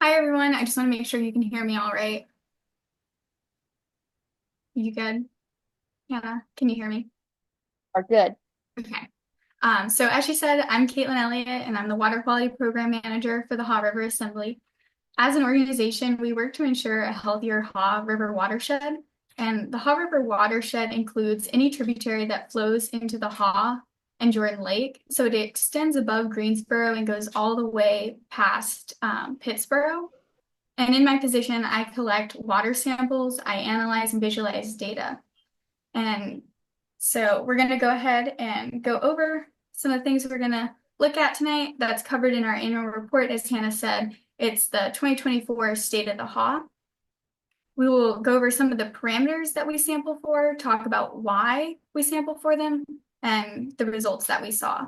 Hi, everyone. I just want to make sure you can hear me all right. You good? Hannah, can you hear me? Are good. Okay. So as she said, I'm Caitlin Elliott, and I'm the Water Quality Program Manager for the Haw River Assembly. As an organization, we work to ensure a healthier Haw River watershed, and the Haw River watershed includes any tributary that flows into the Haw and Jordan Lake. So it extends above Greensboro and goes all the way past Pittsboro. And in my position, I collect water samples, I analyze and visualize data. And so we're going to go ahead and go over some of the things we're going to look at tonight that's covered in our annual report. As Hannah said, it's the 2024 State of the Haw. We will go over some of the parameters that we sample for, talk about why we sample for them, and the results that we saw.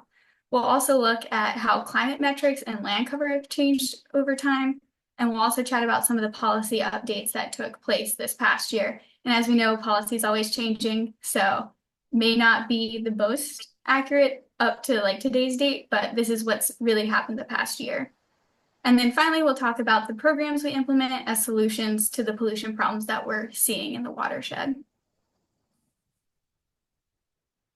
We'll also look at how climate metrics and land cover have changed over time, and we'll also chat about some of the policy updates that took place this past year. And as we know, policy is always changing, so may not be the most accurate up to like today's date, but this is what's really happened the past year. And then finally, we'll talk about the programs we implement as solutions to the pollution problems that we're seeing in the watershed.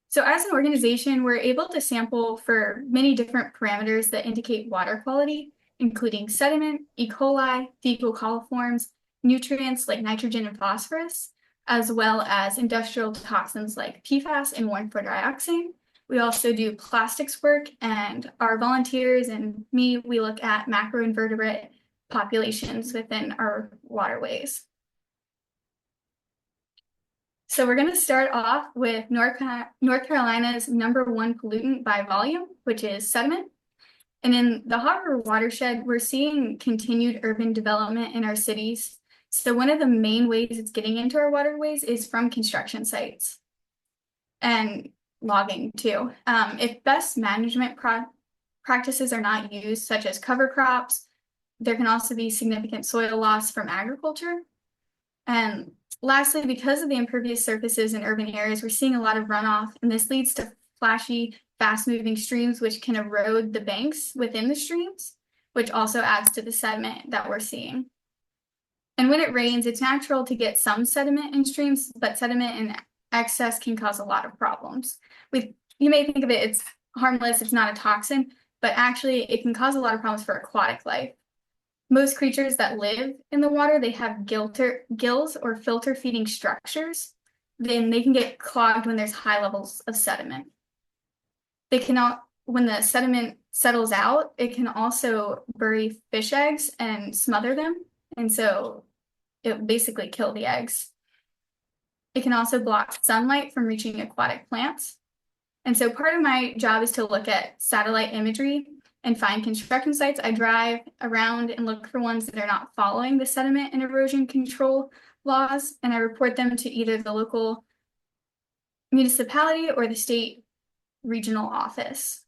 So as an organization, we're able to sample for many different parameters that indicate water quality, including sediment, E. coli, fecal coliforms, nutrients like nitrogen and phosphorus, as well as industrial toxins like PFAS and 1,4-dioxane. We also do plastics work, and our volunteers and me, we look at macroinvertebrate populations within our waterways. So we're going to start off with North Carolina's #1 pollutant by volume, which is sediment. And in the Haw River watershed, we're seeing continued urban development in our cities. So one of the main ways it's getting into our waterways is from construction sites and logging too. If best management practices are not used, such as cover crops, there can also be significant soil loss from agriculture. And lastly, because of the impervious surfaces in urban areas, we're seeing a lot of runoff, and this leads to flashy, fast-moving streams, which can erode the banks within the streams, which also adds to the sediment that we're seeing. And when it rains, it's natural to get some sediment in streams, but sediment in excess can cause a lot of problems. You may think of it, it's harmless, it's not a toxin, but actually it can cause a lot of problems for aquatic life. Most creatures that live in the water, they have gills or filter feeding structures. Then they can get clogged when there's high levels of sediment. They cannot, when the sediment settles out, it can also bury fish eggs and smother them. And so it basically kill the eggs. It can also block sunlight from reaching aquatic plants. And so part of my job is to look at satellite imagery and find construction sites. I drive around and look for ones that are not following the sediment and erosion control laws, and I report them to either the local municipality or the state regional office.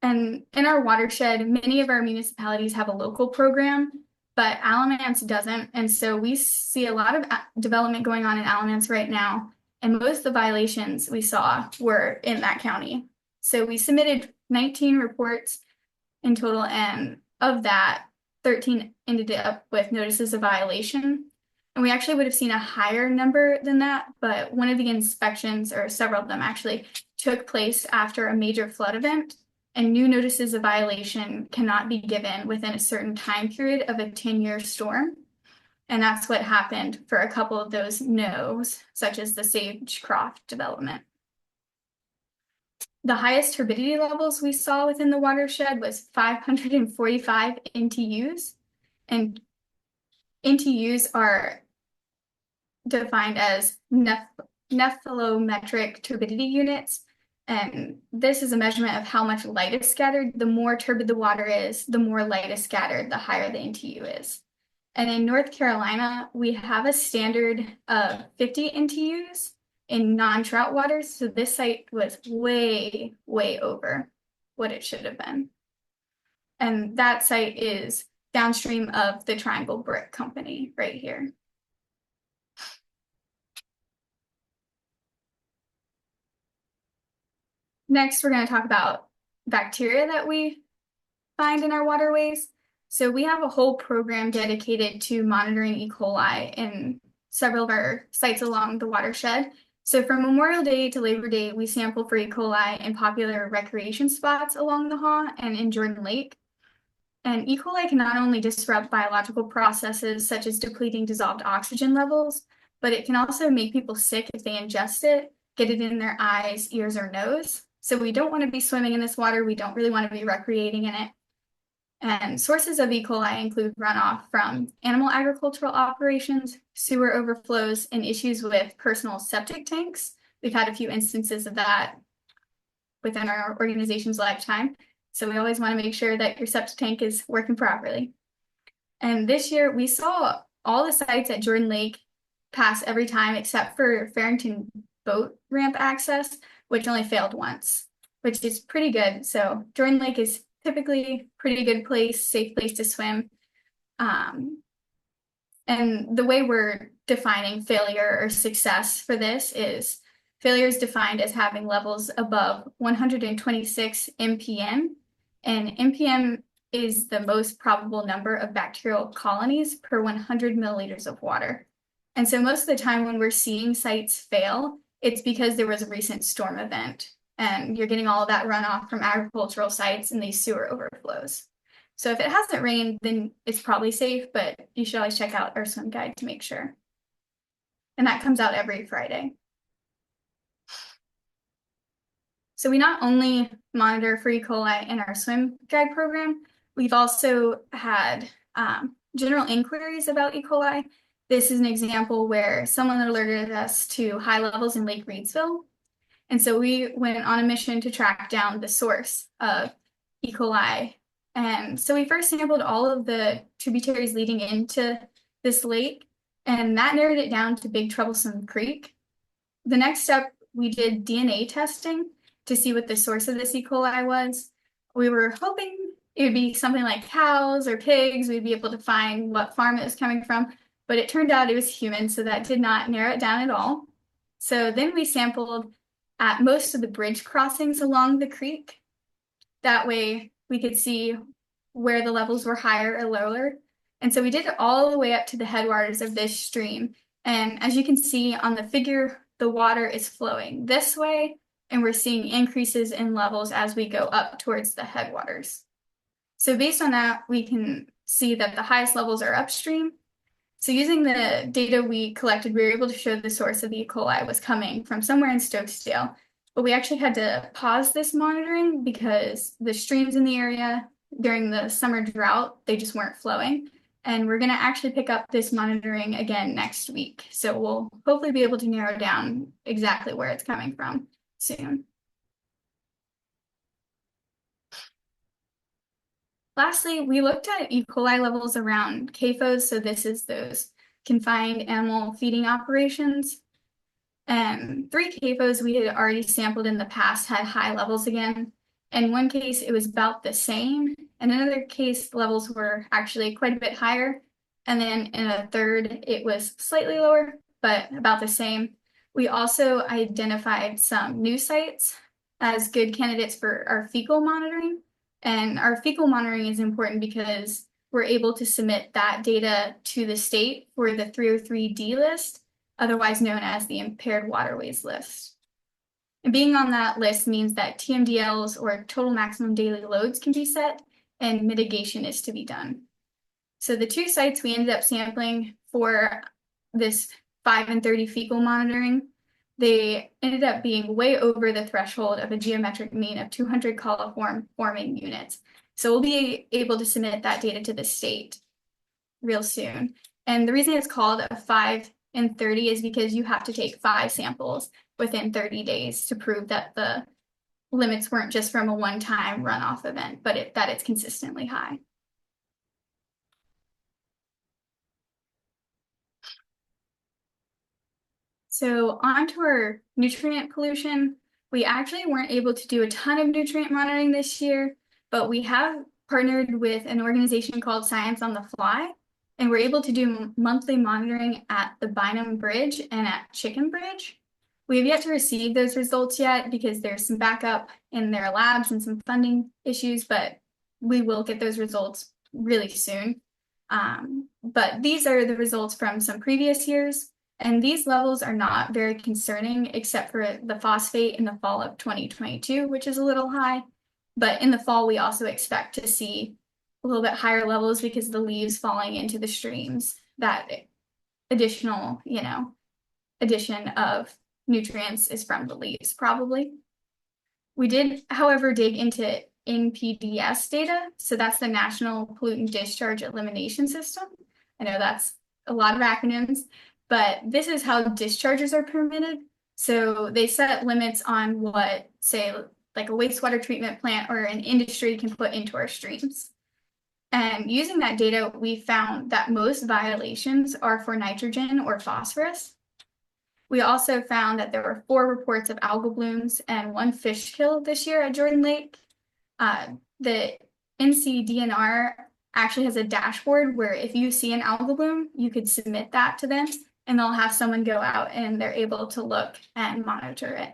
And in our watershed, many of our municipalities have a local program, but Alamance doesn't. And so we see a lot of development going on in Alamance right now. And most of the violations we saw were in that county. So we submitted 19 reports in total, and of that, 13 ended up with notices of violation. And we actually would have seen a higher number than that, but one of the inspections, or several of them actually, took place after a major flood event, and new notices of violation cannot be given within a certain time period of a 10-year storm. And that's what happened for a couple of those no's, such as the Sagecroft development. The highest turbidity levels we saw within the watershed was 545 NTUs, and NTUs are defined as nephelometric turbidity units. And this is a measurement of how much light is scattered. The more turbid the water is, the more light is scattered, the higher the NTU is. And in North Carolina, we have a standard of 50 NTUs in non-trout waters. So this site was way, way over what it should have been. And that site is downstream of the Triangle Brick Company right here. Next, we're going to talk about bacteria that we find in our waterways. So we have a whole program dedicated to monitoring E. coli in several of our sites along the watershed. So from Memorial Day to Labor Day, we sample for E. coli in popular recreation spots along the Haw and in Jordan Lake. And E. coli can not only disrupt biological processes such as depleting dissolved oxygen levels, but it can also make people sick if they ingest it, get it in their eyes, ears, or nose. So we don't want to be swimming in this water. We don't really want to be recreating in it. And sources of E. coli include runoff from animal agricultural operations, sewer overflows, and issues with personal septic tanks. We've had a few instances of that within our organization's lifetime. So we always want to make sure that your septic tank is working properly. And this year we saw all the sites at Jordan Lake pass every time except for Farrington boat ramp access, which only failed once, which is pretty good. So Jordan Lake is typically a pretty good place, safe place to swim. And the way we're defining failure or success for this is failure is defined as having levels above 126 mpm, and mpm is the most probable number of bacterial colonies per 100 milliliters of water. And so most of the time when we're seeing sites fail, it's because there was a recent storm event and you're getting all of that runoff from agricultural sites and these sewer overflows. So if it hasn't rained, then it's probably safe, but you should always check out our swim guide to make sure. And that comes out every Friday. So we not only monitor for E. coli in our swim guide program, we've also had general inquiries about E. coli. This is an example where someone alerted us to high levels in Lake Reedsville. And so we went on a mission to track down the source of E. coli. And so we first sampled all of the tributaries leading into this lake, and that narrowed it down to Big Troublesome Creek. The next step, we did DNA testing to see what the source of this E. coli was. We were hoping it would be something like cows or pigs. We'd be able to find what farm it was coming from, but it turned out it was human, so that did not narrow it down at all. So then we sampled at most of the bridge crossings along the creek. That way we could see where the levels were higher or lower. And so we did it all the way up to the headwaters of this stream. And as you can see on the figure, the water is flowing this way, and we're seeing increases in levels as we go up towards the headwaters. So based on that, we can see that the highest levels are upstream. So using the data we collected, we were able to show the source of the E. coli was coming from somewhere in Stokesdale. But we actually had to pause this monitoring because the streams in the area during the summer drought, they just weren't flowing. And we're going to actually pick up this monitoring again next week. So we'll hopefully be able to narrow down exactly where it's coming from soon. Lastly, we looked at E. coli levels around CAFOs. So this is those confined animal feeding operations. And 3 CAFOs we had already sampled in the past had high levels again. In one case, it was about the same. In another case, levels were actually quite a bit higher. And then in a third, it was slightly lower, but about the same. We also identified some new sites as good candidates for our fecal monitoring. And our fecal monitoring is important because we're able to submit that data to the state for the 303D list, otherwise known as the Impaired Waterways list. And being on that list means that TMDLs, or total maximum daily loads, can be set and mitigation is to be done. So the 2 sites we ended up sampling for this 5 and 30 fecal monitoring, they ended up being way over the threshold of a geometric mean of 200 coliform forming units. So we'll be able to submit that data to the state real soon. And the reason it's called a 5 and 30 is because you have to take 5 samples within 30 days to prove that the limits weren't just from a one-time runoff event, but that it's consistently high. So on to our nutrient pollution. We actually weren't able to do a ton of nutrient monitoring this year, but we have partnered with an organization called Science on the Fly, and we're able to do monthly monitoring at the Bynum Bridge and at Chicken Bridge. We have yet to receive those results yet because there's some backup in their labs and some funding issues, but we will get those results really soon. But these are the results from some previous years, and these levels are not very concerning except for the phosphate in the fall of 2022, which is a little high. But in the fall, we also expect to see a little bit higher levels because the leaves falling into the streams, that additional, addition of nutrients is from the leaves, probably. We did, however, dig into NPDES data. So that's the National Pollutant Discharge Elimination System. I know that's a lot of acronyms, but this is how discharges are permitted. So they set limits on what, say, like a wastewater treatment plant or an industry can put into our streams. And using that data, we found that most violations are for nitrogen or phosphorus. We also found that there were 4 reports of algal blooms and 1 fish kill this year at Jordan Lake. The NCDNR actually has a dashboard where if you see an algal bloom, you could submit that to them and they'll have someone go out and they're able to look and monitor it.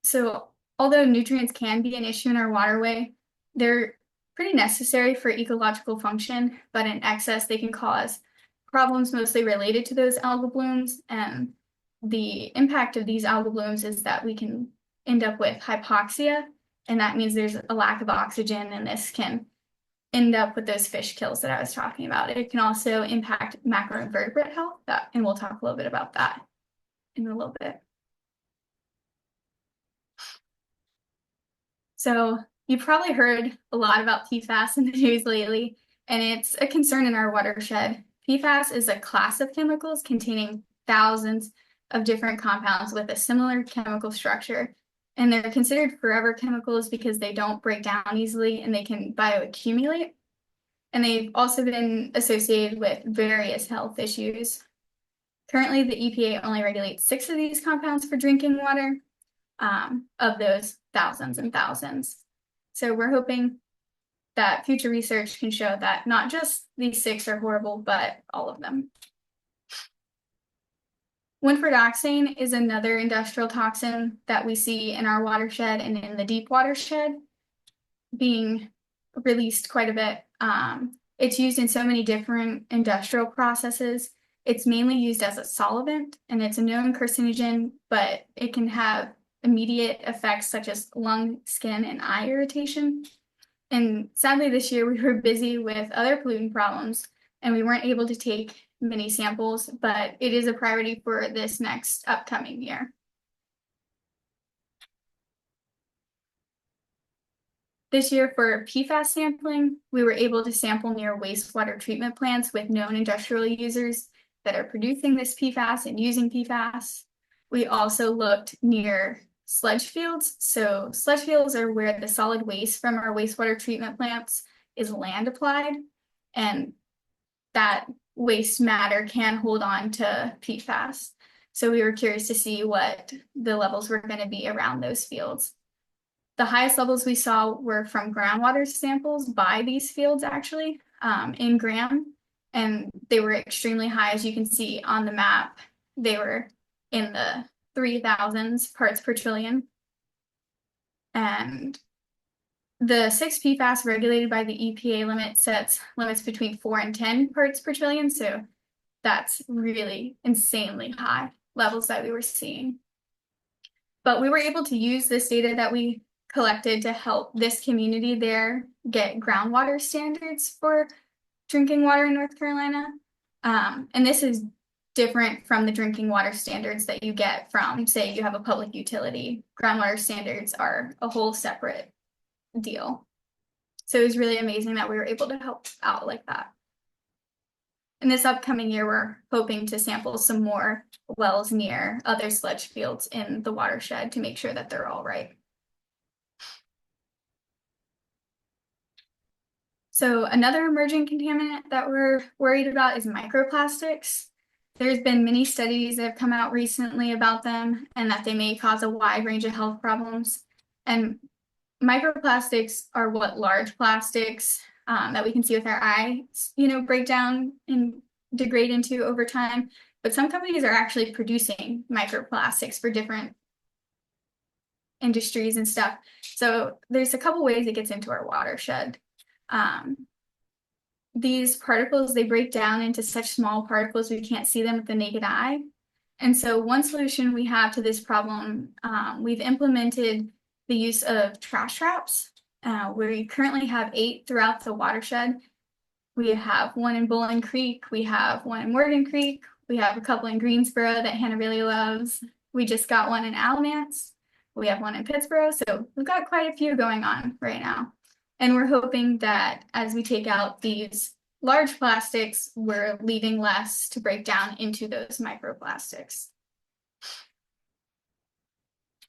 So although nutrients can be an issue in our waterway, they're pretty necessary for ecological function, but in excess, they can cause problems mostly related to those algal blooms. And the impact of these algal blooms is that we can end up with hypoxia, and that means there's a lack of oxygen, and this can end up with those fish kills that I was talking about. It can also impact macroinvertebrate health, and we'll talk a little bit about that in a little bit. So you've probably heard a lot about PFAS in the news lately, and it's a concern in our watershed. PFAS is a class of chemicals containing thousands of different compounds with a similar chemical structure. And they're considered forever chemicals because they don't break down easily and they can bioaccumulate. And they've also been associated with various health issues. Currently, the EPA only regulates 6 of these compounds for drinking water, of those thousands and thousands. So we're hoping that future research can show that not just these 6 are horrible, but all of them. Winfredoxane is another industrial toxin that we see in our watershed and in the deep watershed being released quite a bit. It's used in so many different industrial processes. It's mainly used as a solvent, and it's a known carcinogen, but it can have immediate effects such as lung, skin, and eye irritation. And sadly, this year we were busy with other pollutant problems, and we weren't able to take many samples, but it is a priority for this next upcoming year. This year for PFAS sampling, we were able to sample near wastewater treatment plants with known industrial users that are producing this PFAS and using PFAS. We also looked near sludge fields. So sludge fields are where the solid waste from our wastewater treatment plants is land applied, and that waste matter can hold on to PFAS. So we were curious to see what the levels were going to be around those fields. The highest levels we saw were from groundwater samples by these fields, actually, in Graham, and they were extremely high. As you can see on the map, they were in the 3,000s parts per trillion. And the 6 PFAS regulated by the EPA limit sets limits between 4 and 10 parts per trillion. So that's really insanely high levels that we were seeing. But we were able to use this data that we collected to help this community there get groundwater standards for drinking water in North Carolina. And this is different from the drinking water standards that you get from, say, you have a public utility. Groundwater standards are a whole separate deal. So it was really amazing that we were able to help out like that. In this upcoming year, we're hoping to sample some more wells near other sludge fields in the watershed to make sure that they're all right. So another emerging contaminant that we're worried about is microplastics. There's been many studies that have come out recently about them and that they may cause a wide range of health problems. And microplastics are what large plastics that we can see with our eyes, break down and degrade into over time. But some companies are actually producing microplastics for different industries and stuff. So there's a couple ways it gets into our watershed. These particles, they break down into such small particles we can't see them with the naked eye. And so one solution we have to this problem, we've implemented the use of trash traps. We currently have 8 throughout the watershed. We have one in Bowling Creek, we have one in Morgan Creek, we have a couple in Greensboro that Hannah really loves. We just got one in Alamance. We have one in Pittsburgh. So we've got quite a few going on right now. And we're hoping that as we take out these large plastics, we're leaving less to break down into those microplastics.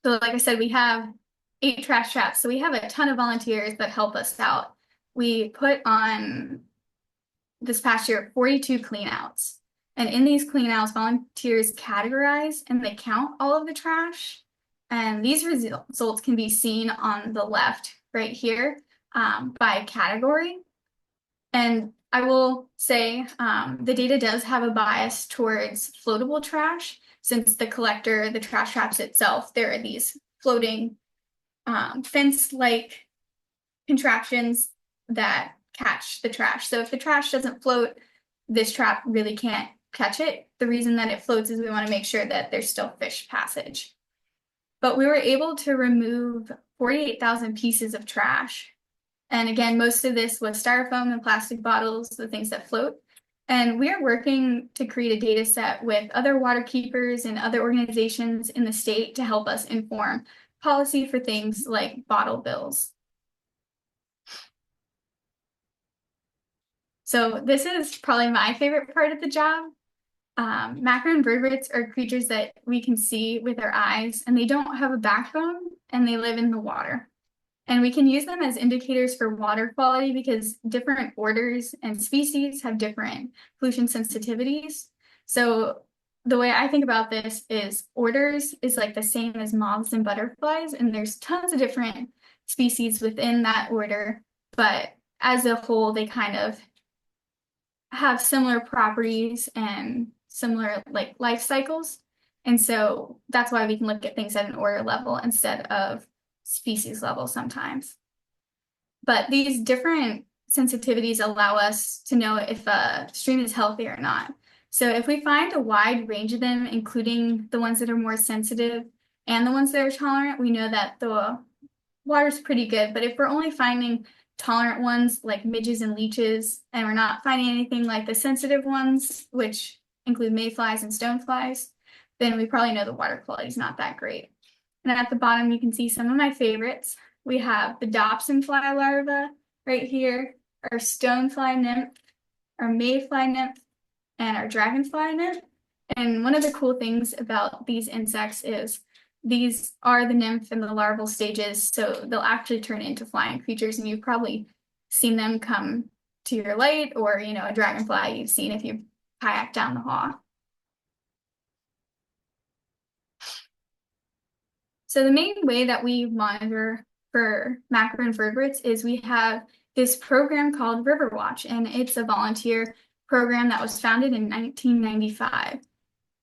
So like I said, we have 8 trash traps. So we have a ton of volunteers that help us out. We put on this past year 42 cleanouts. And in these cleanouts, volunteers categorize and they count all of the trash. And these results can be seen on the left right here by category. And I will say the data does have a bias towards floatable trash, since the collector, the trash traps itself, there are these floating fence-like contraptions that catch the trash. So if the trash doesn't float, this trap really can't catch it. The reason that it floats is we want to make sure that there's still fish passage. But we were able to remove 48,000 pieces of trash. And again, most of this was styrofoam and plastic bottles, the things that float. And we are working to create a data set with other water keepers and other organizations in the state to help us inform policy for things like bottle bills. So this is probably my favorite part of the job. Macroinvertebrates are creatures that we can see with our eyes, and they don't have a backbone, and they live in the water. And we can use them as indicators for water quality because different orders and species have different pollution sensitivities. So the way I think about this is orders is like the same as moths and butterflies, and there's tons of different species within that order, but as a whole, they kind of have similar properties and similar like life cycles. And so that's why we can look at things at an order level instead of species level sometimes. But these different sensitivities allow us to know if a stream is healthy or not. So if we find a wide range of them, including the ones that are more sensitive and the ones that are tolerant, we know that the water's pretty good. But if we're only finding tolerant ones like midges and leeches, and we're not finding anything like the sensitive ones, which include mayflies and stoneflies, then we probably know the water quality is not that great. And at the bottom, you can see some of my favorites. We have the dobson fly larva right here, our stonefly nymph, our mayfly nymph, and our dragonfly nymph. And one of the cool things about these insects is these are the nymph and the larval stages, so they'll actually turn into flying creatures, and you've probably seen them come to your light, or a dragonfly you've seen if you kayak down the Haw. So the main way that we monitor for macroinvertebrates is we have this program called Riverwatch, and it's a volunteer program that was founded in 1995.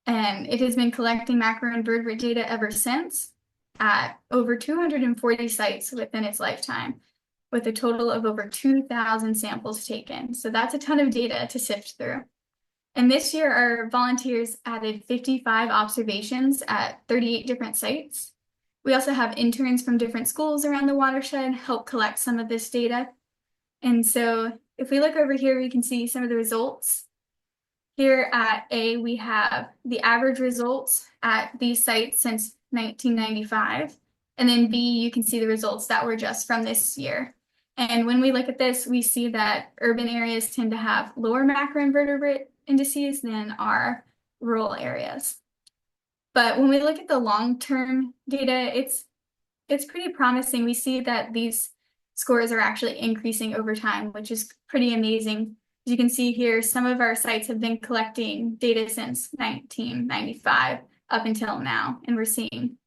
And it has been collecting macroinvertebrate data ever since at over 240 sites within its lifetime, with a total of over 2,000 samples taken. So that's a ton of data to sift through. And this year, our volunteers added 55 observations at 38 different sites. We also have interns from different schools around the watershed help collect some of this data. And so if we look over here, we can see some of the results. Here at A, we have the average results at these sites since 1995. And then B, you can see the results that were just from this year. And when we look at this, we see that urban areas tend to have lower macroinvertebrate indices than our rural areas. But when we look at the long-term data, it's pretty promising. We see that these scores are actually increasing over time, which is pretty amazing. As you can see here, some of our sites have been collecting data since 1995 up until now, and we're seeing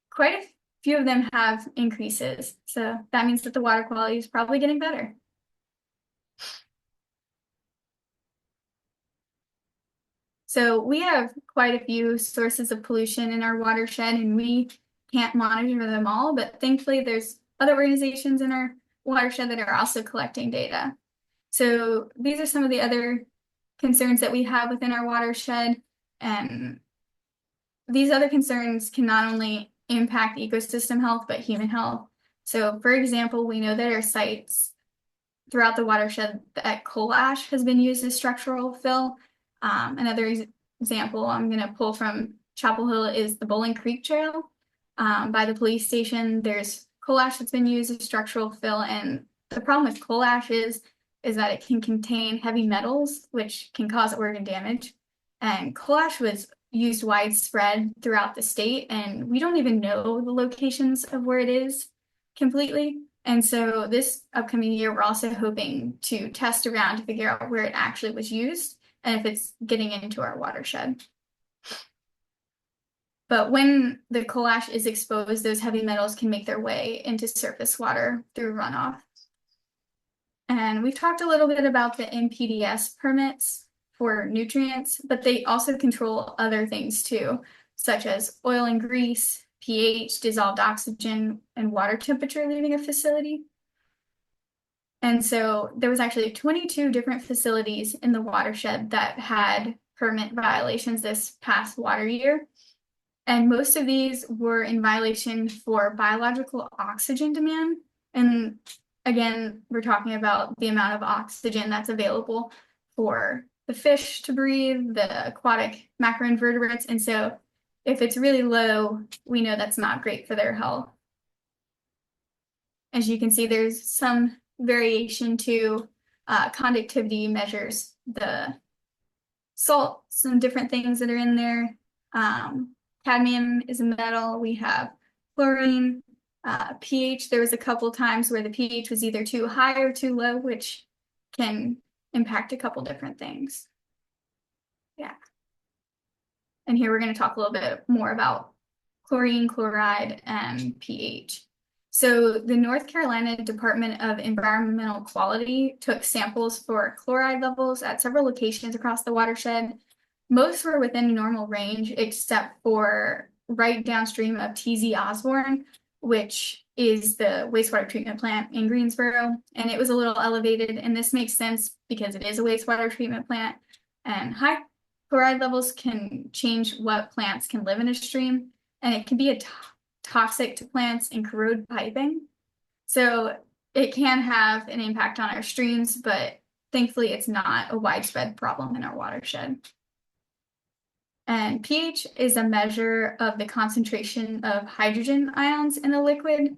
quite a few of them have increases. So that means that the water quality is probably getting better. So we have quite a few sources of pollution in our watershed, and we can't monitor them all, but thankfully there's other organizations in our watershed that are also collecting data. So these are some of the other concerns that we have within our watershed, and these other concerns can not only impact ecosystem health, but human health. So for example, we know that our sites throughout the watershed that coal ash has been used as structural fill. Another example I'm going to pull from Chapel Hill is the Bowling Creek Trail. By the police station, there's coal ash that's been used as structural fill, and the problem with coal ash is that it can contain heavy metals, which can cause organ damage. And coal ash was used widespread throughout the state, and we don't even know the locations of where it is completely. And so this upcoming year, we're also hoping to test around to figure out where it actually was used and if it's getting into our watershed. But when the coal ash is exposed, those heavy metals can make their way into surface water through runoff. And we've talked a little bit about the NPDES permits for nutrients, but they also control other things too, such as oil and grease, pH, dissolved oxygen, and water temperature leaving a facility. And so there was actually 22 different facilities in the watershed that had permit violations this past water year. And most of these were in violation for biological oxygen demand. And again, we're talking about the amount of oxygen that's available for the fish to breathe, the aquatic macroinvertebrates. And so if it's really low, we know that's not great for their health. As you can see, there's some variation to conductivity measures, the salts and different things that are in there. Cadmium is a metal. We have chlorine, pH. There was a couple times where the pH was either too high or too low, which can impact a couple different things. Yeah. And here we're going to talk a little bit more about chlorine, chloride, and pH. So the North Carolina Department of Environmental Quality took samples for chloride levels at several locations across the watershed. Most were within normal range, except for right downstream of TZ Osborne, which is the wastewater treatment plant in Greensboro. And it was a little elevated, and this makes sense because it is a wastewater treatment plant. And high chloride levels can change what plants can live in a stream, and it can be toxic to plants and corrode piping. So it can have an impact on our streams, but thankfully it's not a widespread problem in our watershed. And pH is a measure of the concentration of hydrogen ions in a liquid.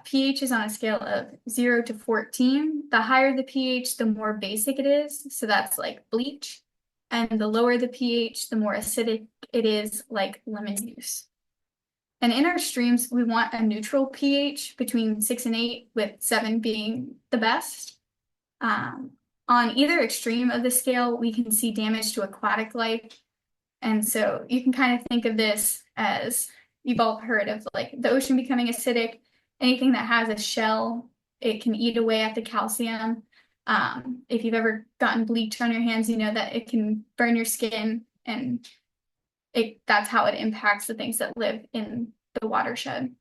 pH is on a scale of 0 to 14. The higher the pH, the more basic it is. So that's like bleach. And the lower the pH, the more acidic it is, like lemon juice. And in our streams, we want a neutral pH between 6 and 8, with 7 being the best. On either extreme of the scale, we can see damage to aquatic life. And so you can kind of think of this as, you've all heard of like the ocean becoming acidic. Anything that has a shell, it can eat away at the calcium. If you've ever gotten bleach on your hands, you know that it can burn your skin, and that's how it impacts the things that live in the watershed.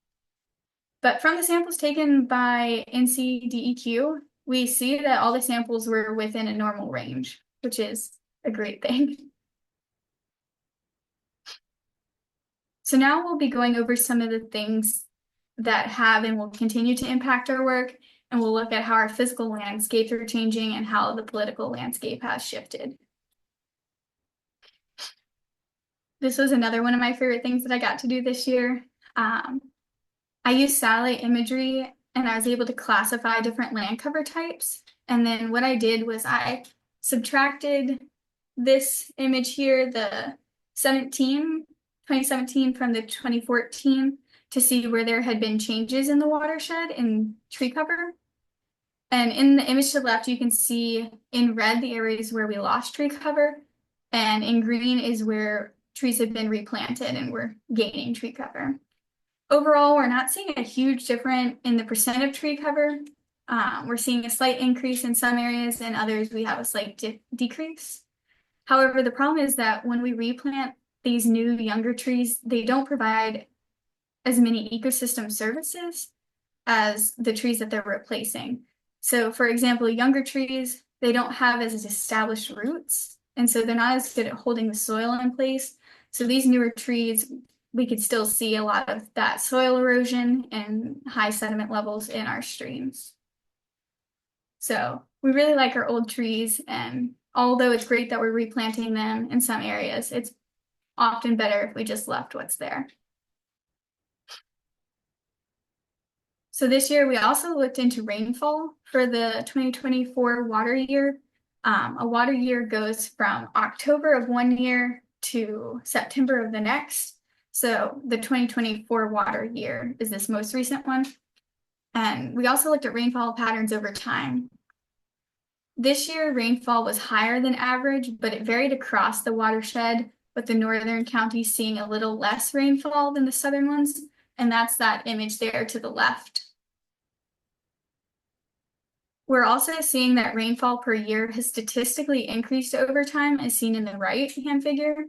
But from the samples taken by NCDEQ, we see that all the samples were within a normal range, which is a great thing. So now we'll be going over some of the things that have and will continue to impact our work, and we'll look at how our physical landscapes are changing and how the political landscape has shifted. This was another one of my favorite things that I got to do this year. I used satellite imagery, and I was able to classify different land cover types. And then what I did was I subtracted this image here, the 2017 from the 2014, to see where there had been changes in the watershed in tree cover. And in the image to the left, you can see in red the areas where we lost tree cover, and in green is where trees have been replanted and we're gaining tree cover. Overall, we're not seeing a huge difference in the percent of tree cover. We're seeing a slight increase in some areas, and others we have a slight decrease. However, the problem is that when we replant these new younger trees, they don't provide as many ecosystem services as the trees that they're replacing. So, for example, younger trees, they don't have as established roots, and so they're not as good at holding the soil in place. So these newer trees, we could still see a lot of that soil erosion and high sediment levels in our streams. So we really like our old trees, and although it's great that we're replanting them in some areas, it's often better if we just left what's there. So this year we also looked into rainfall for the 2024 water year. A water year goes from October of one year to September of the next. So the 2024 water year is this most recent one. And we also looked at rainfall patterns over time. This year, rainfall was higher than average, but it varied across the watershed, with the northern counties seeing a little less rainfall than the southern ones. And that's that image there to the left. We're also seeing that rainfall per year has statistically increased over time, as seen in the right-hand figure.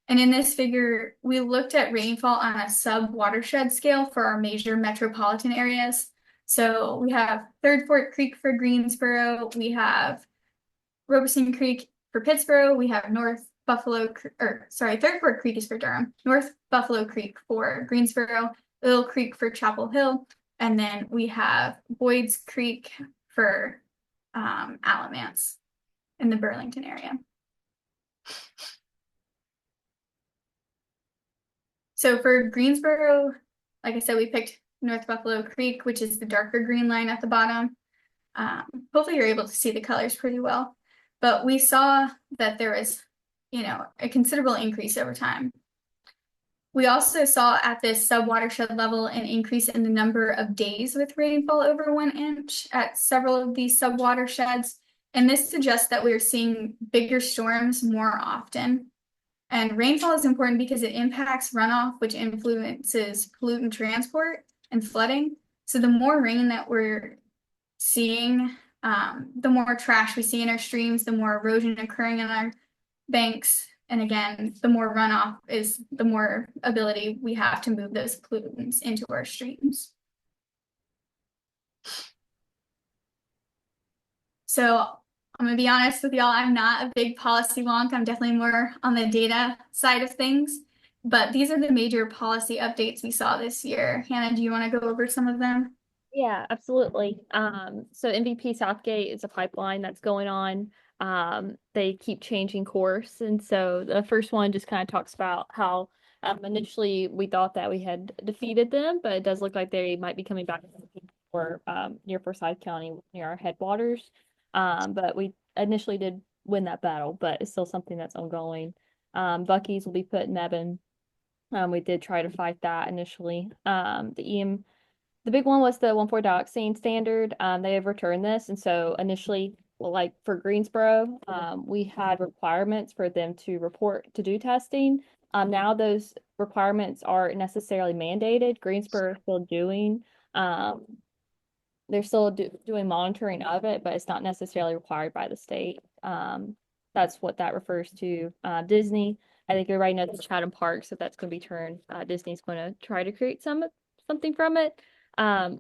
And in this figure, we looked at rainfall on a sub-watershed scale for our major metropolitan areas. So we have Third Fort Creek for Greensboro, we have Robeson Creek for Pittsburgh, we have Third Fort Creek is for Durham, North Buffalo Creek for Greensboro, Little Creek for Chapel Hill, and then we have Boyd's Creek for Alamance in the Burlington area. So for Greensboro, like I said, we picked North Buffalo Creek, which is the darker green line at the bottom. Hopefully you're able to see the colors pretty well. But we saw that there was, a considerable increase over time. We also saw at this sub-watershed level an increase in the number of days with rainfall over 1 inch at several of these sub-watersheds. And this suggests that we're seeing bigger storms more often. And rainfall is important because it impacts runoff, which influences pollutant transport and flooding. So the more rain that we're seeing, the more trash we see in our streams, the more erosion occurring in our banks. And again, the more runoff is the more ability we have to move those pollutants into our streams. So I'm going to be honest with y'all, I'm not a big policy wonk. I'm definitely more on the data side of things. But these are the major policy updates we saw this year. Hannah, do you want to go over some of them? Yeah, absolutely. So MVP Southgate is a pipeline that's going on. They keep changing course. And so the first one just kind of talks about how initially we thought that we had defeated them, but it does look like they might be coming back for near Forsyth County near our headwaters. But we initially did win that battle, but it's still something that's ongoing. Bucky's will be put in Mebane. We did try to fight that initially. The big one was the 1,4-dioxane standard. They overturned this, and so initially, like for Greensboro, we had requirements for them to report to do testing. Now those requirements aren't necessarily mandated. Greensboro is still doing. They're still doing monitoring of it, but it's not necessarily required by the state. That's what that refers to. Disney, I think everybody knows the Chatham Park, so that's going to be turned. Disney's going to try to create something from it.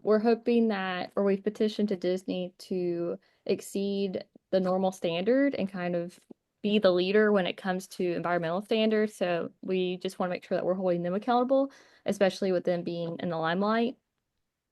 We're hoping that, or we've petitioned to Disney to exceed the normal standard and kind of be the leader when it comes to environmental standards. So we just want to make sure that we're holding them accountable, especially with them being in the limelight.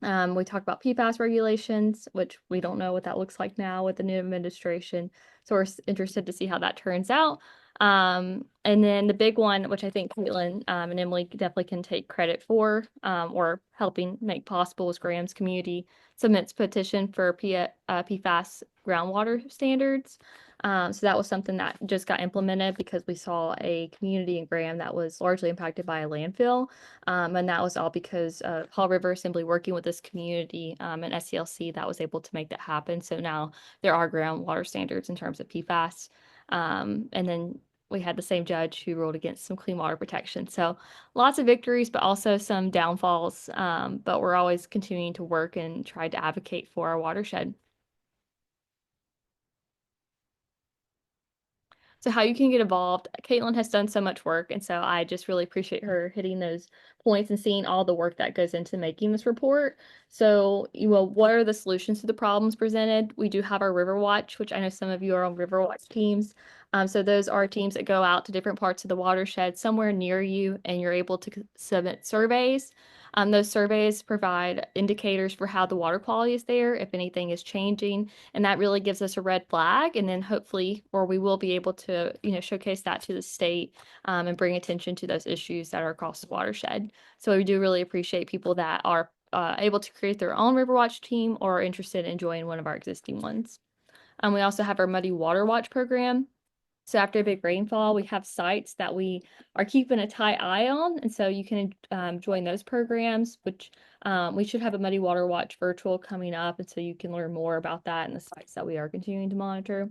We talked about PFAS regulations, which we don't know what that looks like now with the new administration. So we're interested to see how that turns out. And then the big one, which I think Caitlin and Emily definitely can take credit for, or helping make possible, is Graham's community submits petition for PFAS groundwater standards. So that was something that just got implemented because we saw a community in Graham that was largely impacted by a landfill. And that was all because of Haw River Assembly working with this community and SCLC that was able to make that happen. So now there are groundwater standards in terms of PFAS. And then we had the same judge who ruled against some clean water protection. So lots of victories, but also some downfalls. But we're always continuing to work and try to advocate for our watershed. So how you can get involved, Caitlin has done so much work, and so I just really appreciate her hitting those points and seeing all the work that goes into making this report. So, what are the solutions to the problems presented? We do have our River Watch, which I know some of you are on River Watch teams. So those are teams that go out to different parts of the watershed somewhere near you, and you're able to submit surveys. Those surveys provide indicators for how the water quality is there, if anything is changing, and that really gives us a red flag. And then hopefully, or we will be able to, showcase that to the state and bring attention to those issues that are across the watershed. So we do really appreciate people that are able to create their own Riverwatch team or are interested in joining one of our existing ones. We also have our Muddy Water Watch program. So after a big rainfall, we have sites that we are keeping a tight eye on. And so you can join those programs, which we should have a Muddy Water Watch virtual coming up. And so you can learn more about that and the sites that we are continuing to monitor.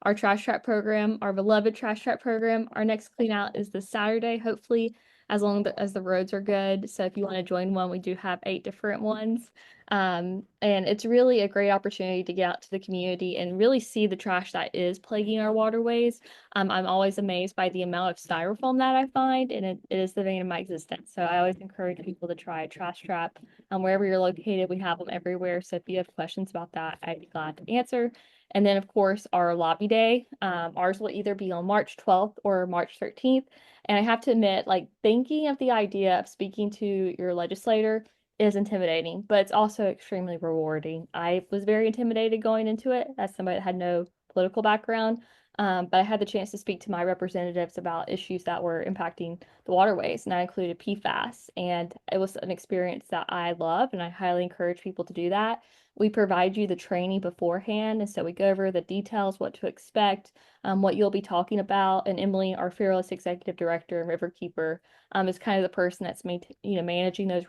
Our trash trap program, our beloved trash trap program, our next clean out is this Saturday, hopefully, as long as the roads are good. So if you want to join one, we do have 8 different ones. And it's really a great opportunity to get out to the community and really see the trash that is plaguing our waterways. I'm always amazed by the amount of styrofoam that I find, and it is the vein of my existence. So I always encourage people to try a trash trap. Wherever you're located, we have them everywhere. So if you have questions about that, I'd be glad to answer. And then, of course, our lobby day. Ours will either be on March 12th or March 13th. And I have to admit, like, thinking of the idea of speaking to your legislator is intimidating, but it's also extremely rewarding. I was very intimidated going into it as somebody that had no political background. But I had the chance to speak to my representatives about issues that were impacting the waterways, and I included PFAS. And it was an experience that I love, and I highly encourage people to do that. We provide you the training beforehand, and so we go over the details, what to expect, what you'll be talking about. And Emily, our fearless executive director and riverkeeper, is kind of the person that's managing those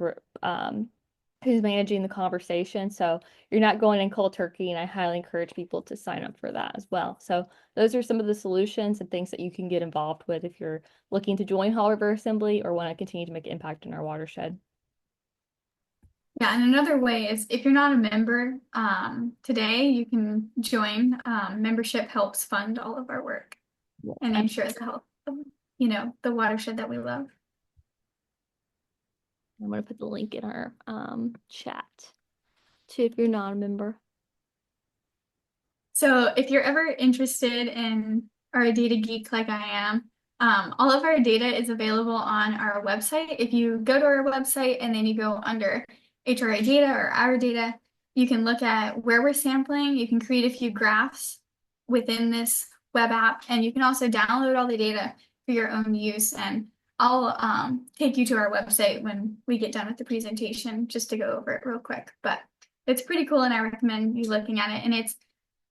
who's managing the conversation. So you're not going in cold turkey, and I highly encourage people to sign up for that as well. So those are some of the solutions and things that you can get involved with if you're looking to join Haw River Assembly or want to continue to make impact in our watershed. Yeah, and another way is if you're not a member today, you can join. Membership helps fund all of our work and ensures the health of, the watershed that we love. I'm going to put the link in our chat too if you're not a member. So if you're ever interested in or a data geek like I am, all of our data is available on our website. If you go to our website and then you go under HRA data or our data, you can look at where we're sampling. You can create a few graphs within this web app, and you can also download all the data for your own use. And I'll take you to our website when we get done with the presentation just to go over it real quick. But it's pretty cool, and I recommend you looking at it. And it's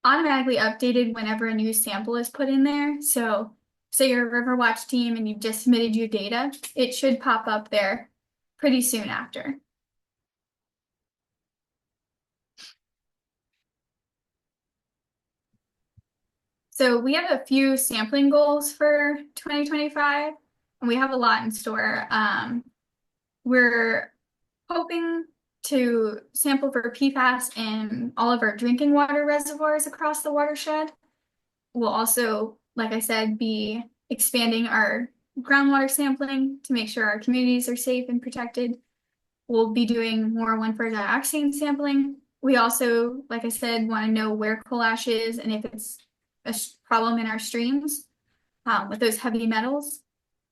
automatically updated whenever a new sample is put in there. So say you're a Riverwatch team and you've just submitted your data, it should pop up there pretty soon after. So we have a few sampling goals for 2025, and we have a lot in store. We're hoping to sample for PFAS in all of our drinking water reservoirs across the watershed. We'll also, like I said, be expanding our groundwater sampling to make sure our communities are safe and protected. We'll be doing more 1,4-dioxane sampling. We also, like I said, want to know where coal ash is and if it's a problem in our streams with those heavy metals.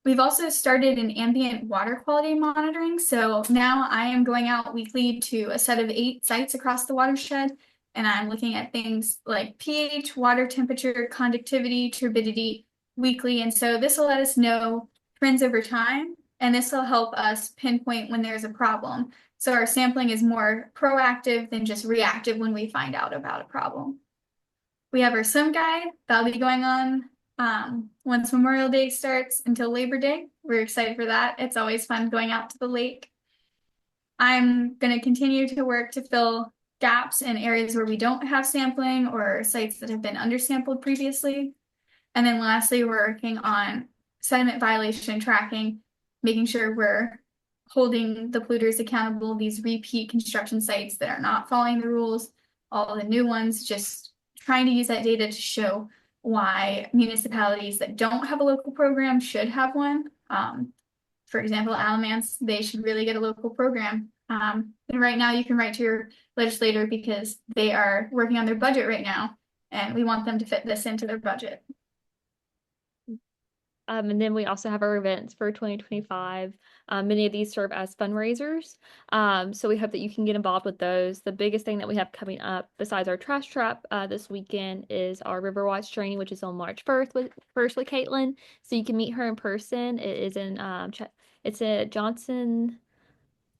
We've also started an ambient water quality monitoring. So now I am going out weekly to a set of 8 sites across the watershed, and I'm looking at things like pH, water temperature, conductivity, turbidity weekly. And so this will let us know trends over time, and this will help us pinpoint when there's a problem. So our sampling is more proactive than just reactive when we find out about a problem. We have our swim guide that'll be going on once Memorial Day starts until Labor Day. We're excited for that. It's always fun going out to the lake. I'm going to continue to work to fill gaps in areas where we don't have sampling or sites that have been undersampled previously. And then lastly, we're working on sediment violation tracking, making sure we're holding the polluters accountable, these repeat construction sites that are not following the rules, all the new ones, just trying to use that data to show why municipalities that don't have a local program should have one. For example, Alamance, they should really get a local program. And right now you can write to your legislator because they are working on their budget right now, and we want them to fit this into their budget. And then we also have our events for 2025. Many of these serve as fundraisers. So we hope that you can get involved with those. The biggest thing that we have coming up besides our trash trap this weekend is our Riverwatch training, which is on March 1st with Caitlin. So you can meet her in person. It is in it's at Johnson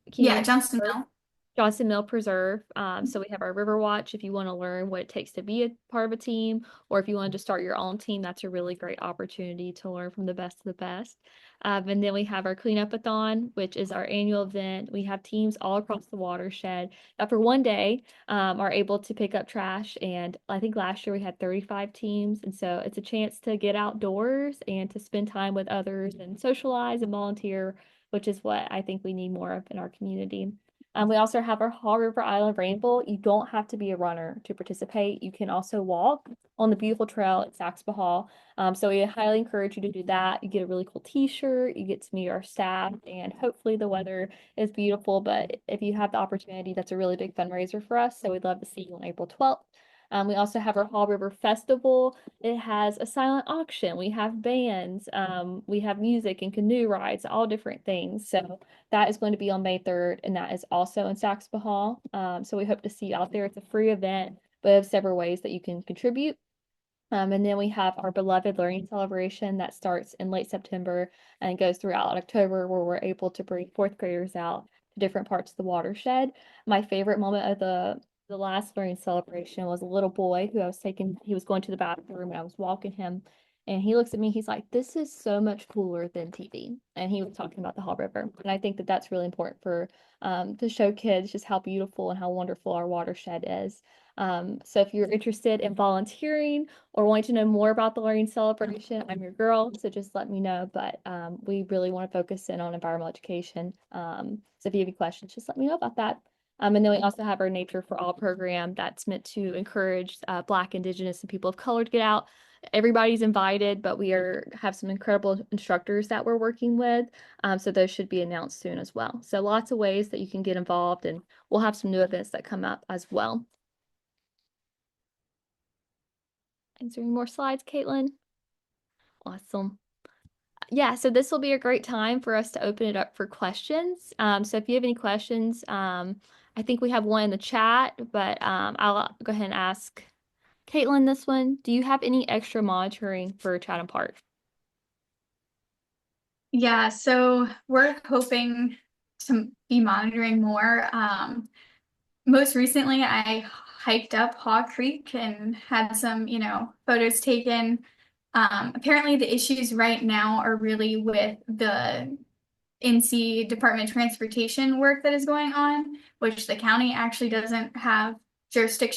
Yeah, Community Johnston Mill. Johnson Mill Preserve. So we have our River Watch if you want to learn what it takes to be a part of a team, or if you wanted to start your own team, that's a really great opportunity to learn from the best of the best. And then we have our Cleanup-a-thon, which is our annual event. We have teams all across the watershed that for one day are able to pick up trash. And I think last year we had 35 teams. And so it's a chance to get outdoors and to spend time with others and socialize and volunteer, which is what I think we need more of in our community. We also have our Haw River Island Rainbow. You don't have to be a runner to participate. You can also walk on the beautiful trail at Saxby Hall. So we highly encourage you to do that. You get a really cool t-shirt, you get to meet our staff, and hopefully the weather is beautiful. But if you have the opportunity, that's a really big fundraiser for us. So we'd love to see you on April 12th. We also have our Haw River Festival. It has a silent auction. We have bands. We have music and canoe rides, all different things. So that is going to be on May 3rd, and that is also in Saxby Hall. So we hope to see you out there. It's a free event, but have several ways that you can contribute. And then we have our beloved learning celebration that starts in late September and goes throughout October, where we're able to bring fourth graders out to different parts of the watershed. My favorite moment of the last learning celebration was a little boy who I was taking, he was going to the bathroom and I was walking him. And he looks at me, he's like, "This is so much cooler than TV." And he was talking about the Haw River. And I think that that's really important for to show kids just how beautiful and how wonderful our watershed is. So if you're interested in volunteering or wanting to know more about the Learning Celebration, I'm your girl, so just let me know. But we really want to focus in on environmental education. So if you have any questions, just let me know about that. And then we also have our Nature for All program that's meant to encourage Black, Indigenous, and people of color to get out. Everybody's invited, but we have some incredible instructors that we're working with. So those should be announced soon as well. So lots of ways that you can get involved, and we'll have some new events that come up as well. Is there any more slides, Caitlin? Awesome. Yeah, so this will be a great time for us to open it up for questions. So if you have any questions, I think we have one in the chat, but I'll go ahead and ask Caitlin this one. Do you have any extra monitoring for Chatham Park? Yeah, so we're hoping to be monitoring more. Most recently, I hiked up Haw Creek and had some, photos taken. Apparently, the issues right now are really with the NC Department of Transportation work that is going on, which the county actually doesn't have jurisdiction